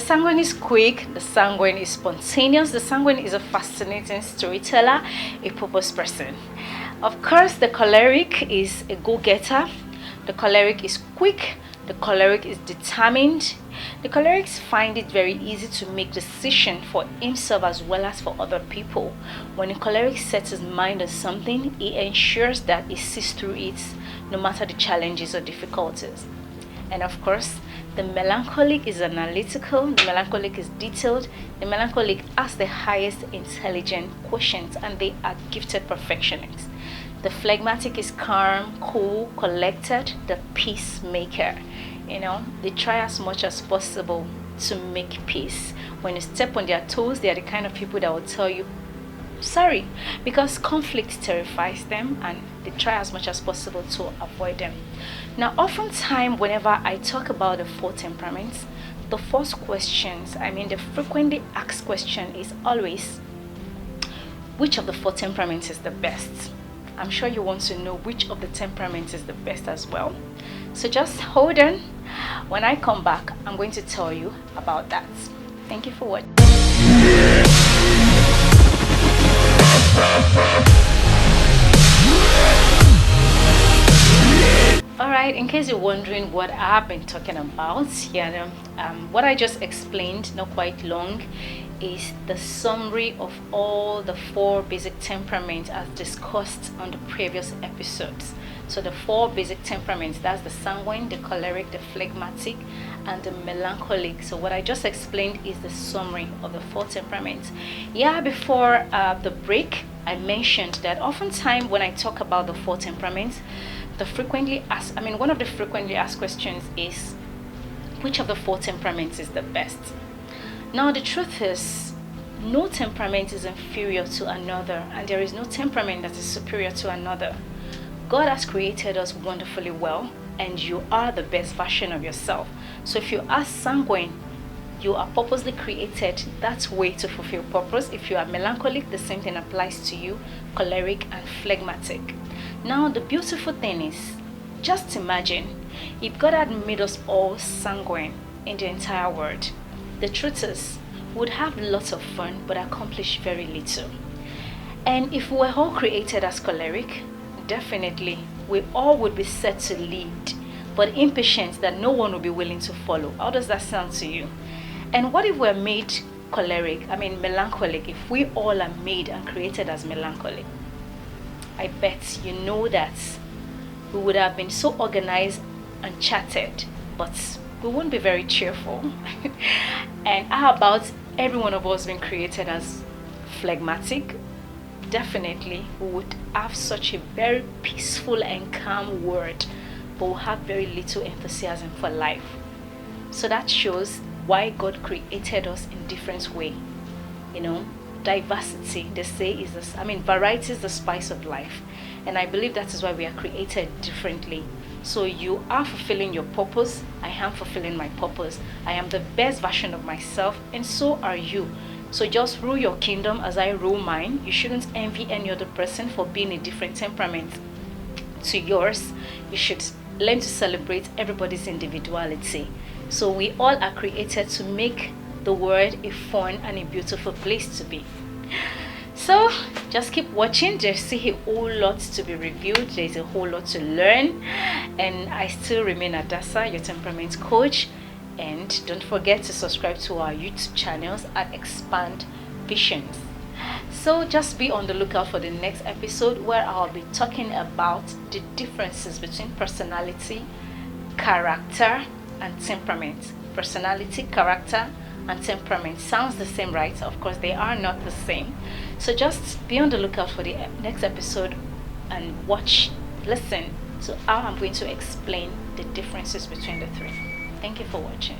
sanguine is quick, the sanguine is spontaneous, the sanguine is a fascinating storyteller, a purpose person. Of course, the choleric is a go-getter, the choleric is quick, the choleric is determined. The cholerics find it very easy to make decisions for himself as well as for other people. When a choleric sets his mind on something, he ensures that he sees through it no matter the challenges or difficulties. And of course, the melancholic is analytical, the melancholic is detailed, the melancholic asks the highest intelligent questions, and they are gifted perfectionists. The phlegmatic is calm, cool, collected, the peacemaker. They try as much as possible to make peace. When you step on their toes, they are the kind of people that will tell you sorry, because conflict terrifies them and they try as much as possible to avoid them. Now, oftentimes whenever I talk about the four temperaments, the the frequently asked question is always, which of the four temperaments is the best? I'm sure you want to know which of the temperaments is the best as well. So just hold on. When I come back, I'm going to tell you about that. Thank you for watching. Alright, in case you're wondering what I've been talking about, what I just explained, not quite long, is the summary of all the four basic temperaments as discussed on the previous episodes. So the four basic temperaments, that's the sanguine, the choleric, the phlegmatic, and the melancholic. So what I just explained is the summary of the four temperaments. Before the break, I mentioned that oftentimes when I talk about the four temperaments, one of the frequently asked questions is, which of the four temperaments is the best? Now, the truth is, no temperament is inferior to another, and there is no temperament that is superior to another. God has created us wonderfully well, and you are the best version of yourself. So if you are sanguine, you are purposely created that way to fulfill purpose. If you are melancholic, the same thing applies to you, choleric and phlegmatic. Now, the beautiful thing is, just imagine if God had made us all sanguine in the entire world. The truth is, we would have lots of fun but accomplish very little. And if we were all created as choleric, definitely we all would be set to lead, but impatient that no one will be willing to follow. How does that sound to you? And what if we're made melancholic? If we all are made and created as melancholic, I bet you know that we would have been so organized and chatted, but we won't be very cheerful. And how about every one of us being created as phlegmatic? Definitely we would have such a very peaceful and calm world, but we'll have very little enthusiasm for life. So that shows why God created us in different way. Diversity, they say, variety is the spice of life, and I believe that is why we are created differently. So you are fulfilling your purpose, I am fulfilling my purpose, I am the best version of myself, and so are you. So just rule your kingdom as I rule mine. You shouldn't envy any other person for being a different temperament to yours. You should learn to celebrate everybody's individuality. So we all are created to make the world a fun and a beautiful place to be. So just keep watching. There's still a whole lot to be reviewed. There's a whole lot to learn, and I still remain Hadassah, your temperament coach. And don't forget to subscribe to our YouTube channels at Expand Visions. So just be on the lookout for the next episode, where I'll be talking about the differences between personality, character, and temperament. Personality, character, and temperament sounds the same, right? Of course they are not the same. So just be on the lookout for the next episode and listen to how I'm going to explain the differences between the three. Thank you for watching.